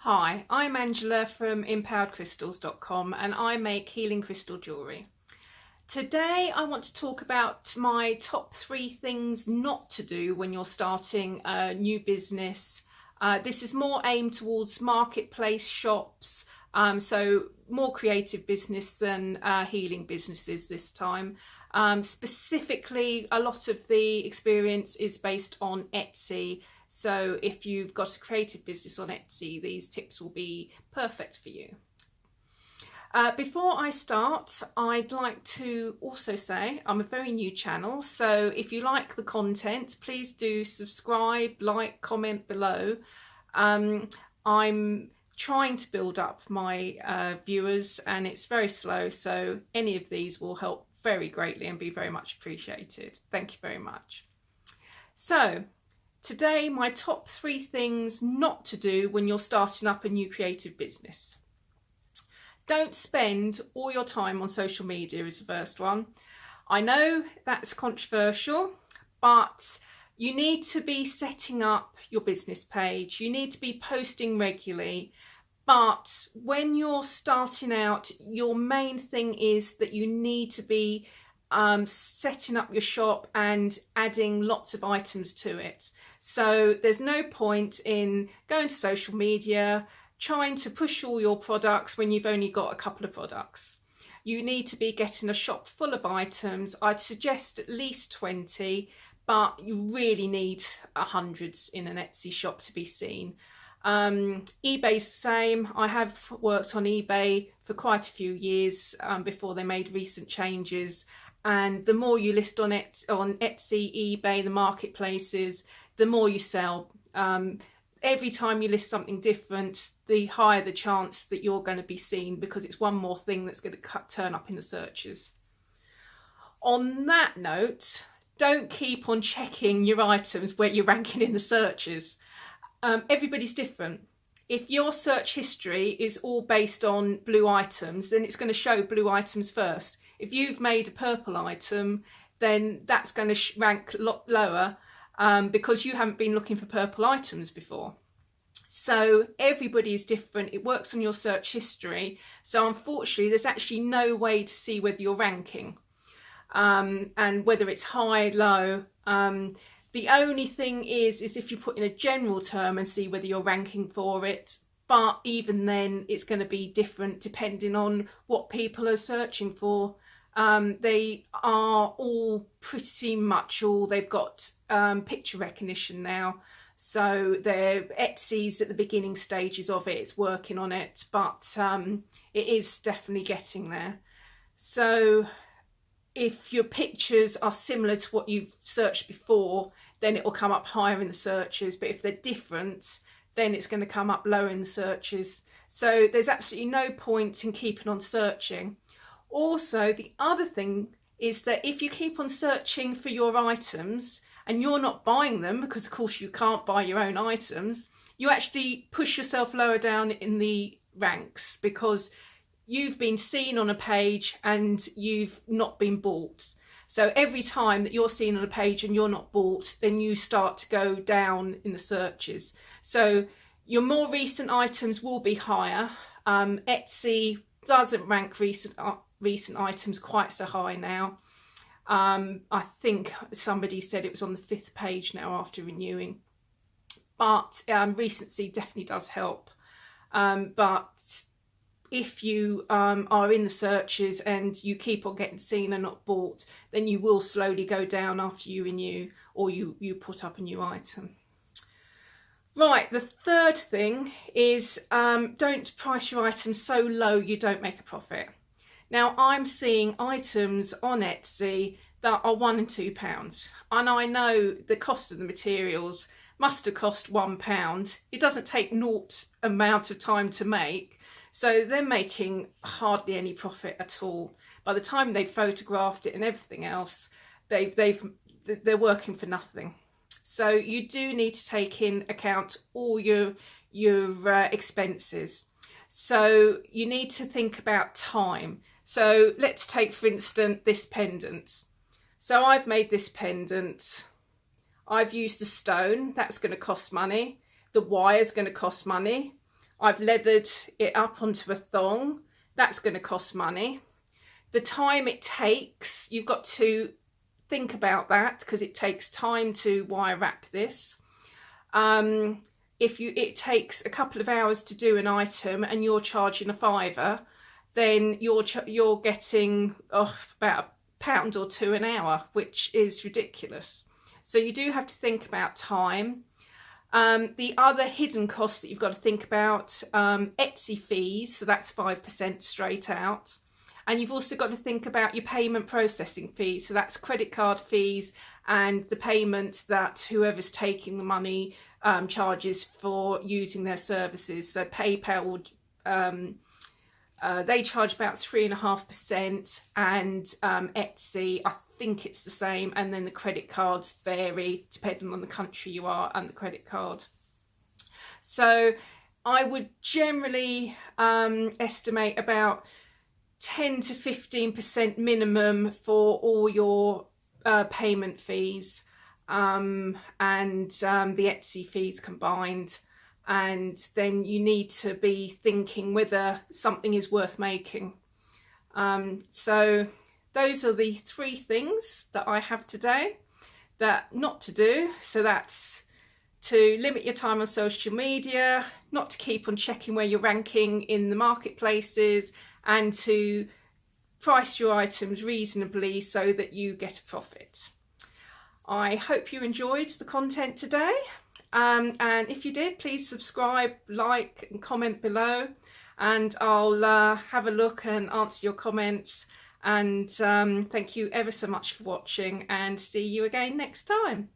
Hi, I'm Angela from empoweredcrystals.com and I make healing crystal jewellery. Today I want to talk about my top 3 things not to do when you're starting a new business. This is more aimed towards marketplace shops, so more creative business than healing businesses this time. Specifically, a lot of the experience is based on Etsy. So if you've got a creative business on Etsy, these tips will be perfect for you. Before I start, I'd like to also say I'm a very new channel, so if you like the content, please do subscribe, like, comment below. I'm trying to build up my viewers and it's very slow, so any of these will help very greatly and be very much appreciated. Thank you very much. So today, my top 3 things not to do when you're starting up a new creative business. Don't spend all your time on social media is the first one. I know that's controversial, but you need to be setting up your business page. You need to be posting regularly. But when you're starting out, your main thing is that you need to be setting up your shop and adding lots of items to it. So there's no point in going to social media, trying to push all your products when you've only got a couple of products. You need to be getting a shop full of items. I'd suggest at least 20, but you really need hundreds in an Etsy shop to be seen. eBay's the same. I have worked on eBay for quite a few years before they made recent changes, and the more you list on Etsy, eBay, the marketplaces, the more you sell. Every time you list something different, the higher the chance that you're going to be seen, because it's one more thing that's going to turn up in the searches. On that note, don't keep on checking your items where you're ranking in the searches. Everybody's different. If your search history is all based on blue items, then it's going to show blue items first. If you've made a purple item, then that's going to rank a lot lower because you haven't been looking for purple items before. So everybody is different. It works on your search history. So unfortunately, there's actually no way to see whether you're ranking and whether it's high, low. The only thing is if you put in a general term and see whether you're ranking for it, but even then it's going to be different depending on what people are searching for. They are all pretty much they've got picture recognition now. So Etsy's at the beginning stages of it, it's working on it, but it is definitely getting there. So if your pictures are similar to what you've searched before, then it will come up higher in the searches. But if they're different, then it's going to come up lower in the searches. So there's absolutely no point in keeping on searching. Also, the other thing is that if you keep on searching for your items and you're not buying them, because of course you can't buy your own items, you actually push yourself lower down in the ranks because you've been seen on a page and you've not been bought. So every time that you're seen on a page and you're not bought, then you start to go down in the searches. So your more recent items will be higher. Etsy doesn't rank recent items quite so high now. I think somebody said it was on the 5th page now after renewing. But recency definitely does help. But if you are in the searches and you keep on getting seen and not bought, then you will slowly go down after you renew or you put up a new item. Right, the third thing is don't price your items so low you don't make a profit. Now, I'm seeing items on Etsy that are £1 and £2, and I know the cost of the materials must have cost £1. It doesn't take naught amount of time to make. So they're making hardly any profit at all. By the time they've photographed it and everything else, they're working for nothing. So you do need to take in account all your expenses. So you need to think about time. So let's take, for instance, this pendant. So I've made this pendant. I've used the stone. That's going to cost money. The wire is going to cost money. I've leathered it up onto a thong. That's going to cost money. The time it takes, you've got to think about that, because it takes time to wire wrap this. If it takes a couple of hours to do an item and you're charging a £5, then you're getting about £1 or £2 an hour, which is ridiculous. So you do have to think about time. The other hidden costs that you've got to think about, Etsy fees, so that's 5% straight out. And you've also got to think about your payment processing fees, so that's credit card fees and the payment that whoever's taking the money charges for using their services. So PayPal would, they charge about 3.5%, and Etsy, I think it's the same, and then the credit cards vary depending on the country you are and the credit card. So I would generally estimate about 10 to 15% minimum for all your payment fees and the Etsy fees combined. And then you need to be thinking whether something is worth making. So those are the 3 things that I have today that not to do. So that's to limit your time on social media, not to keep on checking where you're ranking in the marketplaces, and to price your items reasonably so that you get a profit. I hope you enjoyed the content today. And if you did, please subscribe, like and comment below, and I'll have a look and answer your comments. And thank you ever so much for watching, and see you again next time.